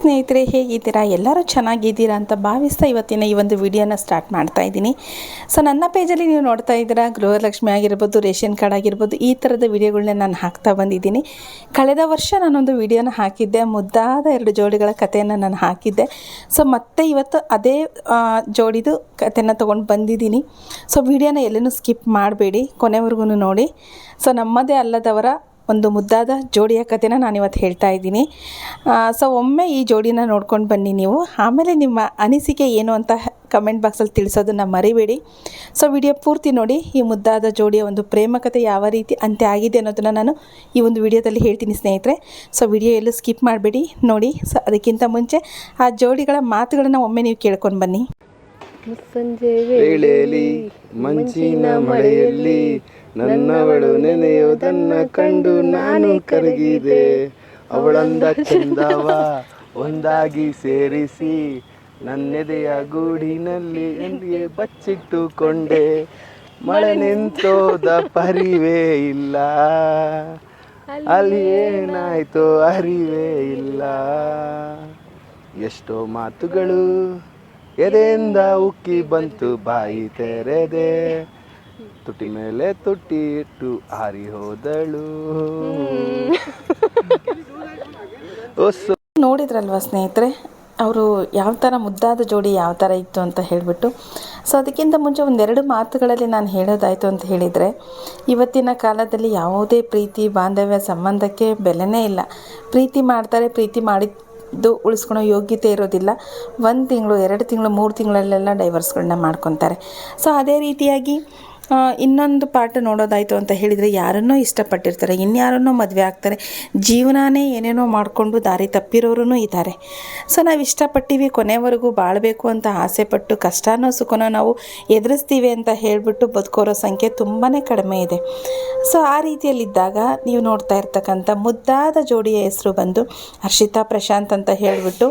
ಸ್ನೇಹಿತರೆ, ಹೇಗಿದ್ದೀರಾ? ಎಲ್ಲರೂ ಚೆನ್ನಾಗಿದ್ದೀರಾ ಅಂತ ಭಾವಿಸ್ತಾ ಇವತ್ತಿನ ಈ ಒಂದು ವಿಡಿಯೋನ ಸ್ಟಾರ್ಟ್ ಮಾಡ್ತಾ ಇದ್ದೀನಿ. ಸೊ ನನ್ನ ಪೇಜಲ್ಲಿ ನೀವು ನೋಡ್ತಾ ಇದ್ದೀರಾ, ಗೃಹಲಕ್ಷ್ಮಿ ಆಗಿರ್ಬೋದು, ರೇಷನ್ ಕಾರ್ಡ್ ಆಗಿರ್ಬೋದು, ಈ ಥರದ ವಿಡಿಯೋಗಳನ್ನ ನಾನು ಹಾಕ್ತಾ ಬಂದಿದ್ದೀನಿ. ಕಳೆದ ವರ್ಷ ನಾನೊಂದು ವಿಡಿಯೋನ ಹಾಕಿದ್ದೆ, ಮುದ್ದಾದ 2 ಜೋಡಿಗಳ ಕಥೆಯನ್ನು ನಾನು ಹಾಕಿದ್ದೆ. ಸೊ ಮತ್ತೆ ಇವತ್ತು ಅದೇ ಜೋಡಿದು ಕಥೆನ ತೊಗೊಂಡು ಬಂದಿದ್ದೀನಿ. ಸೊ ವಿಡಿಯೋನ ಎಲ್ಲೂ ಸ್ಕಿಪ್ ಮಾಡಬೇಡಿ, ಕೊನೆವರೆಗೂ ನೋಡಿ. ಸೊ ನಮ್ಮದೇ ಅಲ್ಲದವರ ಒಂದು ಮುದ್ದಾದ ಜೋಡಿಯ ಕಥೆನ ನಾನಿವತ್ತು ಹೇಳ್ತಾ ಇದ್ದೀನಿ. ಸೊ ಒಮ್ಮೆ ಈ ಜೋಡಿನ ನೋಡ್ಕೊಂಡು ಬನ್ನಿ ನೀವು. ಆಮೇಲೆ ನಿಮ್ಮ ಅನಿಸಿಕೆ ಏನು ಅಂತ ಕಮೆಂಟ್ ಬಾಕ್ಸಲ್ಲಿ ತಿಳಿಸೋದನ್ನು ಮರಿಬೇಡಿ. ಸೊ ವಿಡಿಯೋ ಪೂರ್ತಿ ನೋಡಿ. ಈ ಮುದ್ದಾದ ಜೋಡಿಯ ಒಂದು ಪ್ರೇಮ ಕಥೆ ಯಾವ ರೀತಿ ಅಂತ್ಯ ಆಗಿದೆ ಅನ್ನೋದನ್ನು ನಾನು ಈ ಒಂದು ವಿಡಿಯೋದಲ್ಲಿ ಹೇಳ್ತೀನಿ ಸ್ನೇಹಿತರೆ. ಸೊ ವಿಡಿಯೋ ಎಲ್ಲೂ ಸ್ಕಿಪ್ ಮಾಡಬೇಡಿ, ನೋಡಿ. ಸೊ ಅದಕ್ಕಿಂತ ಮುಂಚೆ ಆ ಜೋಡಿಗಳ ಮಾತುಗಳನ್ನು ಒಮ್ಮೆ ನೀವು ಕೇಳ್ಕೊಂಡು ಬನ್ನಿ. ಸಂಜೆ ವೇಳೆಯಲ್ಲಿ ಮಂಜಿನ ಮಳೆಯಲ್ಲಿ ನನ್ನವಳು ನೆನೆಯೋದನ್ನ ಕಂಡು ನಾನು ಕರಗಿದೆ. ಅವಳಂದ ಚಂದವ ಒಂದಾಗಿ ಸೇರಿಸಿ ನನ್ನೆದೆಯ ಗೂಡಿನಲ್ಲಿ ಎಂದಿಗೆ ಬಚ್ಚಿಟ್ಟುಕೊಂಡೆ. ಮಳೆ ನಿಂತೋದ ಪರಿವೇ ಇಲ್ಲ, ಅಲ್ಲಿ ಏನಾಯ್ತೋ ಅರಿವೇ ಇಲ್ಲ. ಎಷ್ಟೋ ಮಾತುಗಳು ಎದೆಯಿಂದ ಉಕ್ಕಿ ಬಂತು, ಬಾಯಿ ತೆರೆದೆ, ತುಟಿ ಮೇಲೆ ತುಟಿ ಇಟ್ಟು ಹಾರಿ ಹೋದಳು. ನೋಡಿದ್ರಲ್ವ ಸ್ನೇಹಿತರೆ, ಅವರು ಯಾವ ಥರ ಮುದ್ದಾದ ಜೋಡಿ ಯಾವ ಥರ ಇತ್ತು ಅಂತ ಹೇಳಿಬಿಟ್ಟು. ಸೊ ಅದಕ್ಕಿಂತ ಮುಂಚೆ ಒಂದೆರಡು ಮಾತುಗಳಲ್ಲಿ ನಾನು ಹೇಳೋದಾಯಿತು ಅಂತ ಹೇಳಿದರೆ, ಇವತ್ತಿನ ಕಾಲದಲ್ಲಿ ಯಾವುದೇ ಪ್ರೀತಿ ಬಾಂಧವ್ಯ ಸಂಬಂಧಕ್ಕೆ ಬೆಲೆನೇ ಇಲ್ಲ. ಪ್ರೀತಿ ಮಾಡ್ತಾರೆ, ಪ್ರೀತಿ ಮಾಡಿದ್ದು ಉಳಿಸ್ಕೊಳೋ ಯೋಗ್ಯತೆ ಇರೋದಿಲ್ಲ. 1 ತಿಂಗಳು 2 ತಿಂಗಳು 3 ತಿಂಗಳಲ್ಲೆಲ್ಲ ಡೈವರ್ಸ್ಗಳನ್ನ ಮಾಡ್ಕೊತಾರೆ. ಸೊ ಅದೇ ರೀತಿಯಾಗಿ ಇನ್ನೊಂದು ಪಾರ್ಟ್ ನೋಡೋದಾಯಿತು ಅಂತ ಹೇಳಿದರೆ, ಯಾರನ್ನೋ ಇಷ್ಟಪಟ್ಟಿರ್ತಾರೆ, ಇನ್ಯಾರನ್ನೋ ಮದುವೆ ಆಗ್ತಾರೆ, ಜೀವನನೇ ಏನೇನೋ ಮಾಡಿಕೊಂಡು ದಾರಿ ತಪ್ಪಿರೋರು ಇದ್ದಾರೆ. ಸೊ ನಾವು ಇಷ್ಟಪಟ್ಟಿವಿ, ಕೊನೆವರೆಗೂ ಬಾಳಬೇಕು ಅಂತ ಆಸೆಪಟ್ಟು ಕಷ್ಟನೋ ಸುಖನೋ ನಾವು ಎದುರಿಸ್ತೀವಿ ಅಂತ ಹೇಳಿಬಿಟ್ಟು ಬದುಕೋರೋ ಸಂಖ್ಯೆ ತುಂಬಾ ಕಡಿಮೆ ಇದೆ. ಸೊ ಆ ರೀತಿಯಲ್ಲಿದ್ದಾಗ ನೀವು ನೋಡ್ತಾ ಇರ್ತಕ್ಕಂಥ ಮುದ್ದಾದ ಜೋಡಿಯ ಹೆಸರು ಬಂದು ಹರ್ಷಿತಾ ಪ್ರಶಾಂತ್ ಅಂತ ಹೇಳಿಬಿಟ್ಟು.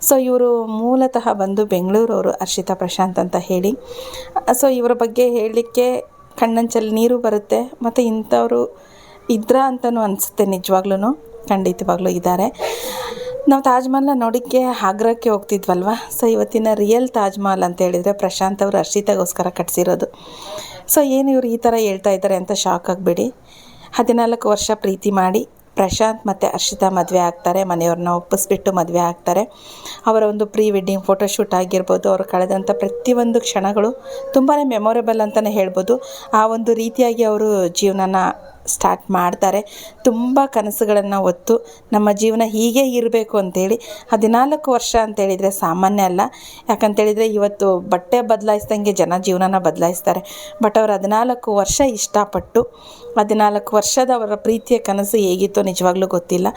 ಸೊ ಇವರು ಮೂಲತಃ ಬಂದು ಬೆಂಗಳೂರವರು, ಹರ್ಷಿತಾ ಪ್ರಶಾಂತ್ ಅಂತ ಹೇಳಿ. ಸೊ ಇವರ ಬಗ್ಗೆ ಹೇಳಲಿಕ್ಕೆ ಕಣ್ಣಂಚಲ್ಲಿ ನೀರು ಬರುತ್ತೆ. ಮತ್ತು ಇಂಥವರು ಇದ್ರ ಅಂತಲೂ ಅನಿಸುತ್ತೆ. ನಿಜವಾಗ್ಲೂ ಖಂಡಿತವಾಗ್ಲೂ ಇದ್ದಾರೆ. ನಾವು ತಾಜ್ ಮಹಲ್ನ ನೋಡೋಕ್ಕೆ ಆಗ್ರಾಕ್ಕೆ ಹೋಗ್ತಿದ್ವಲ್ವ. ಸೊ ಇವತ್ತಿನ ರಿಯಲ್ ತಾಜ್ ಮಹಲ್ ಅಂತ ಹೇಳಿದರೆ ಪ್ರಶಾಂತ್ ಅವರು ಹರ್ಷಿತಾಗೋಸ್ಕರ ಕಟ್ಸಿರೋದು. ಸೊ ಏನು ಇವರು ಈ ಥರ ಹೇಳ್ತಾ ಇದ್ದಾರೆ ಅಂತ ಶಾಕ್ ಆಗಬೇಡಿ. 14 ವರ್ಷ ಪ್ರೀತಿ ಮಾಡಿ ಪ್ರಶಾಂತ್ ಮತ್ತು ಹರ್ಷಿತಾ ಮದುವೆ ಆಗ್ತಾರೆ. ಮನೆಯವ್ರನ್ನ ಒಪ್ಪಿಸ್ಬಿಟ್ಟು ಮದುವೆ ಆಗ್ತಾರೆ. ಅವರ ಒಂದು ಪ್ರೀ ವೆಡ್ಡಿಂಗ್ ಫೋಟೋಶೂಟ್ ಆಗಿರ್ಬೋದು, ಅವರು ಕಳೆದಂಥ ಪ್ರತಿಯೊಂದು ಕ್ಷಣಗಳು ತುಂಬಾ ಮೆಮೊರೇಬಲ್ ಅಂತಲೇ ಹೇಳ್ಬೋದು. ಆ ಒಂದು ರೀತಿಯಾಗಿ ಅವರು ಜೀವನನ ಸ್ಟಾರ್ಟ್ ಮಾಡ್ತಾರೆ. ತುಂಬ ಕನಸುಗಳನ್ನು ಹೊತ್ತು ನಮ್ಮ ಜೀವನ ಹೀಗೆ ಇರಬೇಕು ಅಂಥೇಳಿ. 14 ವರ್ಷ ಅಂತೇಳಿದರೆ ಸಾಮಾನ್ಯ ಅಲ್ಲ. ಯಾಕಂತೇಳಿದರೆ ಇವತ್ತು ಬಟ್ಟೆ ಬದಲಾಯಿಸ್ದಂಗೆ ಜನ ಜೀವನನ ಬದಲಾಯಿಸ್ತಾರೆ. ಬಟ್ ಅವರು 14 ವರ್ಷ ಇಷ್ಟಪಟ್ಟು 14 ವರ್ಷದ ಅವರ ಪ್ರೀತಿಯ ಕನಸು ಹೇಗಿತ್ತೋ ನಿಜವಾಗ್ಲೂ ಗೊತ್ತಿಲ್ಲ.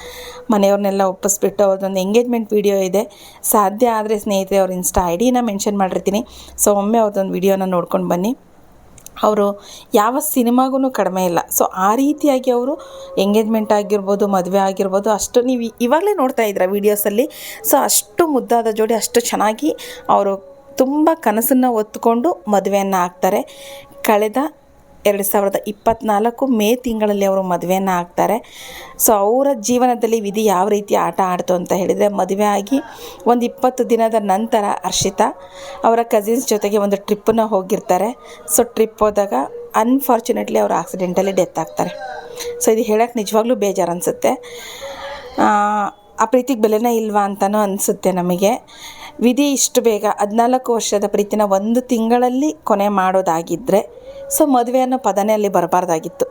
ಮನೆಯವ್ರನ್ನೆಲ್ಲ ಒಪ್ಪಿಸ್ಬಿಟ್ಟು ಅವ್ರದ್ದೊಂದು ಎಂಗೇಜ್ಮೆಂಟ್ ವಿಡಿಯೋ ಇದೆ. ಸಾಧ್ಯ ಆದರೆ ಸ್ನೇಹಿತರೆ ಅವ್ರ ಇನ್ಸ್ಟಾ ಐಡಿನ ಮೆನ್ಷನ್ ಮಾಡಿರ್ತೀನಿ. ಸೊ ಒಮ್ಮೆ ಅವ್ರದ್ದೊಂದು ವಿಡಿಯೋನ ನೋಡ್ಕೊಂಡು ಬನ್ನಿ. ಅವರು ಯಾವ ಸಿನಿಮಾಗೂ ಕಡಿಮೆ ಇಲ್ಲ. ಸೊ ಆ ರೀತಿಯಾಗಿ ಅವರು ಎಂಗೇಜ್ಮೆಂಟ್ ಆಗಿರ್ಬೋದು, ಮದುವೆ ಆಗಿರ್ಬೋದು, ಅಷ್ಟು ನೀವು ಇವಾಗಲೇ ನೋಡ್ತಾ ಇದ್ದೀರಾ ವೀಡಿಯೋಸಲ್ಲಿ. ಸೊ ಅಷ್ಟು ಮುದ್ದಾದ ಜೋಡಿ, ಅಷ್ಟು ಚೆನ್ನಾಗಿ ಅವರು ತುಂಬ ಕನಸನ್ನು ಹೊತ್ಕೊಂಡು ಮದುವೆಯನ್ನು ಆಗ್ತಾರೆ. ಕಳೆದ 2024 ಮೇ ತಿಂಗಳಲ್ಲಿ ಅವರು ಮದುವೆಯನ್ನು ಆಗ್ತಾರೆ. ಸೊ ಅವರ ಜೀವನದಲ್ಲಿ ವಿಧಿ ಯಾವ ರೀತಿ ಆಟ ಆಡ್ತು ಅಂತ ಹೇಳಿದರೆ, ಮದುವೆ ಆಗಿ ಒಂದು 20 ದಿನದ ನಂತರ ಹರ್ಷಿತಾ ಅವರ ಕಸಿನ್ಸ್ ಜೊತೆಗೆ ಒಂದು ಟ್ರಿಪ್ಪನ್ನ ಹೋಗಿರ್ತಾರೆ. ಸೊ ಟ್ರಿಪ್ ಹೋದಾಗ ಅನ್ಫಾರ್ಚುನೇಟ್ಲಿ ಅವರು ಆಕ್ಸಿಡೆಂಟಲ್ಲಿ ಡೆತ್ ಆಗ್ತಾರೆ. ಸೊ ಇದು ಹೇಳೋಕ್ಕೆ ನಿಜವಾಗ್ಲೂ ಬೇಜಾರು ಅನಿಸುತ್ತೆ. ಆ ಪ್ರೀತಿಗೆ ಬೆಲೆನೇ ಇಲ್ವಾ ಅಂತಲೂ ಅನಿಸುತ್ತೆ ನಮಗೆ. ವಿಧಿ ಇಷ್ಟು ಬೇಗ 14 ವರ್ಷದ ಪ್ರೀತಿನ 1 ತಿಂಗಳಲ್ಲಿ ಕೊನೆ ಮಾಡೋದಾಗಿದ್ದರೆ, ಸೊ ಮದುವೆ ಅನ್ನೋ ಪದನೇ ಅಲ್ಲಿ ಬರಬಾರ್ದಾಗಿತ್ತು.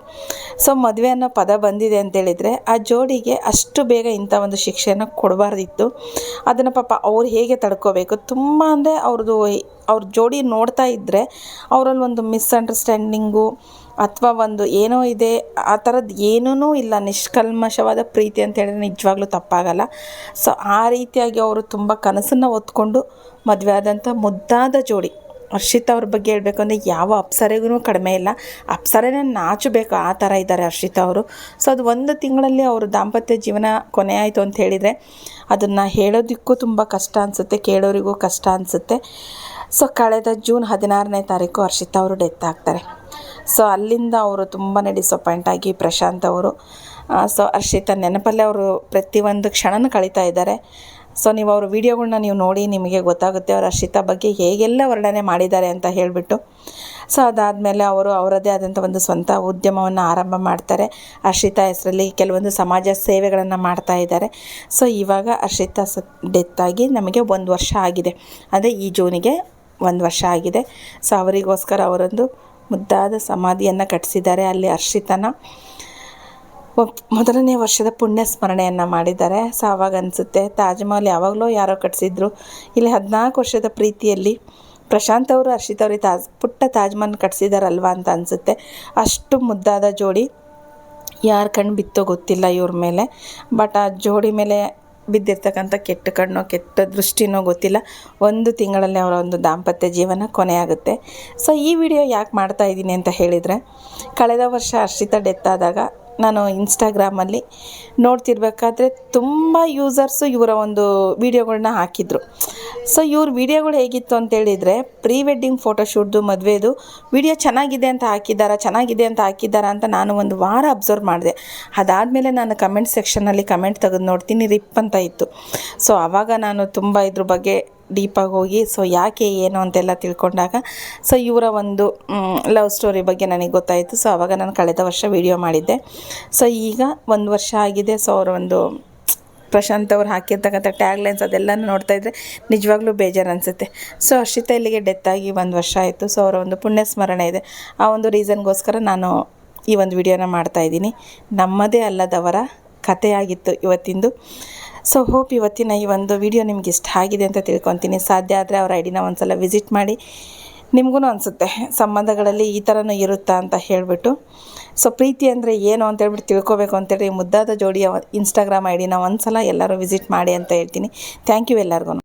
ಸೊ ಮದುವೆ ಅನ್ನೋ ಪದ ಬಂದಿದೆ ಅಂತೇಳಿದರೆ ಆ ಜೋಡಿಗೆ ಅಷ್ಟು ಬೇಗ ಇಂಥ ಒಂದು ಶಿಕ್ಷೆಯನ್ನು ಕೊಡಬಾರ್ದಿತ್ತು. ಅದನ್ನು ಪಾಪ ಅವ್ರು ಹೇಗೆ ತಡ್ಕೋಬೇಕು. ತುಂಬ ಅಂದರೆ ಅವ್ರ ಜೋಡಿ ನೋಡ್ತಾ ಇದ್ದರೆ ಅವರಲ್ಲಿ ಒಂದು ಮಿಸ್ಅಂಡರ್ಸ್ಟ್ಯಾಂಡಿಂಗು ಅಥವಾ ಒಂದು ಏನೋ ಇದೆ, ಆ ಥರದ್ದು ಏನೂ ಇಲ್ಲ. ನಿಷ್ಕಲ್ಮಶವಾದ ಪ್ರೀತಿ ಅಂತ ಹೇಳಿದ್ರೆ ನಿಜವಾಗ್ಲೂ ತಪ್ಪಾಗಲ್ಲ. ಸೊ ಆ ರೀತಿಯಾಗಿ ಅವರು ತುಂಬ ಕನಸನ್ನು ಹೊತ್ಕೊಂಡು ಮದುವೆ ಆದಂಥ ಮುದ್ದಾದ ಜೋಡಿ. ಹರ್ಷಿತಾ ಅವ್ರ ಬಗ್ಗೆ ಹೇಳಬೇಕು ಅಂದರೆ ಯಾವ ಅಪ್ಸರೆಗೂ ಕಡಿಮೆ ಇಲ್ಲ. ಅಪ್ಸರೆನೇ ನಾಚಬೇಕು, ಆ ಥರ ಇದ್ದಾರೆ ಹರ್ಷಿತಾ ಅವರು. ಸೊ ಅದು 1 ತಿಂಗಳಲ್ಲಿ ಅವರು ದಾಂಪತ್ಯ ಜೀವನ ಕೊನೆ ಆಯಿತು ಅಂತ ಹೇಳಿದರೆ ಅದನ್ನು ಹೇಳೋದಕ್ಕೂ ತುಂಬ ಕಷ್ಟ ಅನಿಸುತ್ತೆ, ಕೇಳೋರಿಗೂ ಕಷ್ಟ ಅನಿಸುತ್ತೆ. ಸೊ ಕಳೆದ ಜೂನ್ 16ನೇ ತಾರೀಕು ಹರ್ಷಿತಾ ಅವರು ಡೆತ್ ಆಗ್ತಾರೆ. ಸೊ ಅಲ್ಲಿಂದ ಅವರು ತುಂಬಾ ಡಿಸಪಾಯಿಂಟ್ ಆಗಿ ಪ್ರಶಾಂತ್ ಅವರು ಸೊ ಹರ್ಷಿತಾ ನೆನಪಲ್ಲೇ ಅವರು ಪ್ರತಿಯೊಂದು ಕ್ಷಣನೂ ಕಳೀತಾ ಇದ್ದಾರೆ. ಸೊ ನೀವು ಅವ್ರ ವೀಡಿಯೋಗಳ್ನ ನೀವು ನೋಡಿ ನಿಮಗೆ ಗೊತ್ತಾಗುತ್ತೆ ಅವ್ರು ಹರ್ಷಿತಾ ಬಗ್ಗೆ ಹೇಗೆಲ್ಲ ವರ್ಣನೆ ಮಾಡಿದ್ದಾರೆ ಅಂತ ಹೇಳಿಬಿಟ್ಟು. ಸೊ ಅದಾದಮೇಲೆ ಅವರು ಅವರದ್ದೇ ಆದಂಥ ಒಂದು ಸ್ವಂತ ಉದ್ಯಮವನ್ನು ಆರಂಭ ಮಾಡ್ತಾರೆ. ಹರ್ಷಿತಾ ಹೆಸರಲ್ಲಿ ಕೆಲವೊಂದು ಸಮಾಜ ಸೇವೆಗಳನ್ನು ಮಾಡ್ತಾ ಇದ್ದಾರೆ. ಸೊ ಇವಾಗ ಹರ್ಷಿತಾ ಡೆತ್ ಆಗಿ ನಮಗೆ 1 ವರ್ಷ ಆಗಿದೆ. ಅದೇ ಈ ಜೂನಿಗೆ 1 ವರ್ಷ ಆಗಿದೆ. ಸೊ ಅವರಿಗೋಸ್ಕರ ಅವರೊಂದು ಮುದ್ದಾದ ಸಮಾಧಿಯನ್ನು ಕಟ್ಟಿಸಿದ್ದಾರೆ. ಅಲ್ಲಿ ಹರ್ಷಿತಾನ ಮೊದಲನೇ ವರ್ಷದ ಪುಣ್ಯ ಸ್ಮರಣೆಯನ್ನು ಮಾಡಿದ್ದಾರೆ. ಸೊ ಆವಾಗ ಅನಿಸುತ್ತೆ ತಾಜ್ ಮಹಲ್ ಯಾವಾಗಲೂ ಯಾರೋ ಕಟ್ಟಿಸಿದ್ರು, ಇಲ್ಲಿ 14 ವರ್ಷದ ಪ್ರೀತಿಯಲ್ಲಿ ಪ್ರಶಾಂತ್ ಅವರು ಹರ್ಷಿತಾ ಅವ್ರಿಗೆ ಪುಟ್ಟ ತಾಜ್ ಮಹಲ್ ಕಟ್ಟಿಸಿದಾರಲ್ವ ಅಂತ ಅನಿಸುತ್ತೆ. ಅಷ್ಟು ಮುದ್ದಾದ ಜೋಡಿ. ಯಾರ ಕಣ್ಣು ಬಿತ್ತೋ ಗೊತ್ತಿಲ್ಲ ಇವ್ರ ಮೇಲೆ. ಬಟ್ ಆ ಜೋಡಿ ಮೇಲೆ ಬಿದ್ದಿರ್ತಕ್ಕಂಥ ಕೆಟ್ಟ ಕಣ್ಣೋ ಕೆಟ್ಟ ದೃಷ್ಟಿನೋ ಗೊತ್ತಿಲ್ಲ. 1 ತಿಂಗಳಲ್ಲಿ ಅವರ ಒಂದು ದಾಂಪತ್ಯ ಜೀವನ ಕೊನೆಯಾಗುತ್ತೆ. ಸೊ ಈ ವಿಡಿಯೋ ಯಾಕೆ ಮಾಡ್ತಾ ಇದ್ದೀನಿ ಅಂತ ಹೇಳಿದರೆ, ಕಳೆದ ವರ್ಷ ಹರ್ಷಿತಾ ಡೆತ್ ಆದಾಗ ನಾನು ಇನ್ಸ್ಟಾಗ್ರಾಮಲ್ಲಿ ನೋಡ್ತಿರ್ಬೇಕಾದ್ರೆ ತುಂಬ ಯೂಸರ್ಸು ಇವರ ಒಂದು ವೀಡಿಯೋಗಳನ್ನ ಹಾಕಿದರು. ಸೊ ಇವ್ರ ವೀಡಿಯೋಗಳು ಹೇಗಿತ್ತು ಅಂತೇಳಿದರೆ, ಪ್ರೀ ವೆಡ್ಡಿಂಗ್ ಫೋಟೋಶೂಟ್ದು ಮದುವೆದು ವೀಡಿಯೋ ಚೆನ್ನಾಗಿದೆ ಅಂತ ಹಾಕಿದ್ದಾರಾ ಅಂತ ನಾನು ಒಂದು ವಾರ ಅಬ್ಸರ್ವ್ ಮಾಡಿದೆ. ಅದಾದಮೇಲೆ ನಾನು ಕಮೆಂಟ್ ಸೆಕ್ಷನಲ್ಲಿ ಕಮೆಂಟ್ ತೆಗೆದು ನೋಡ್ತೀನಿ, ರಿಪ್ ಅಂತ ಇತ್ತು. ಸೊ ಆವಾಗ ನಾನು ತುಂಬ ಇದ್ರ ಬಗ್ಗೆ ಡೀಪಾಗಿ ಹೋಗಿ ಸೊ ಯಾಕೆ ಏನು ಅಂತೆಲ್ಲ ತಿಳ್ಕೊಂಡಾಗ ಸೊ ಇವರ ಒಂದು ಲವ್ ಸ್ಟೋರಿ ಬಗ್ಗೆ ನನಗೆ ಗೊತ್ತಾಯಿತು. ಸೊ ಆವಾಗ ನಾನು ಕಳೆದ ವರ್ಷ ವೀಡಿಯೋ ಮಾಡಿದ್ದೆ. ಸೊ ಈಗ 1 ವರ್ಷ ಆಗಿದೆ. ಸೊ ಅವರ ಒಂದು ಪ್ರಶಾಂತ್ ಅವ್ರು ಹಾಕಿರ್ತಕ್ಕಂಥ ಟ್ಯಾಗ್ಲೈನ್ಸ್ ಅದೆಲ್ಲನೂ ನೋಡ್ತಾಯಿದ್ರೆ ನಿಜವಾಗ್ಲೂ ಬೇಜಾರು ಅನಿಸುತ್ತೆ. ಸೊ ಹರ್ಷಿತಾ ಇಲ್ಲಿಗೆ ಡೆತ್ ಆಗಿ 1 ವರ್ಷ ಆಯಿತು. ಸೊ ಅವರ ಒಂದು ಪುಣ್ಯ ಸ್ಮರಣೆ ಇದೆ. ಆ ಒಂದು ರೀಸನ್ಗೋಸ್ಕರ ನಾನು ಈ ಒಂದು ವಿಡಿಯೋನ ಮಾಡ್ತಾಯಿದ್ದೀನಿ. ನಮ್ಮದೇ ಅಲ್ಲದವರ ಕಥೆಯಾಗಿತ್ತು ಇವತ್ತಿಂದು. ಸೊ ಹೋಪ್ ಇವತ್ತಿನ ಈ ಒಂದು ವಿಡಿಯೋ ನಿಮ್ಗೆ ಇಷ್ಟ ಆಗಿದೆ ಅಂತ ತಿಳ್ಕೊತೀನಿ. ಸಾಧ್ಯ ಆದರೆ ಅವ್ರ ಐಡಿನ ಒಂದು ಸಲ ವಿಸಿಟ್ ಮಾಡಿ. ನಿಮಗೂ ಅನಿಸುತ್ತೆ ಸಂಬಂಧಗಳಲ್ಲಿ ಈ ಥರನೂ ಇರುತ್ತಾ ಅಂತ ಹೇಳಿಬಿಟ್ಟು. ಸೊ ಪ್ರೀತಿ ಅಂದರೆ ಏನು ಅಂತೇಳ್ಬಿಟ್ಟು ತಿಳ್ಕೊಬೇಕು ಅಂತೇಳಿ ಮುದ್ದಾದ ಜೋಡಿಯ ಇನ್ಸ್ಟಾಗ್ರಾಮ್ ಐಡಿನ ಒಂದು ಸಲ ಎಲ್ಲರೂ ವಿಸಿಟ್ ಮಾಡಿ ಅಂತ ಹೇಳ್ತೀನಿ. ಥ್ಯಾಂಕ್ ಯು ಎಲ್ಲರಿಗೂ.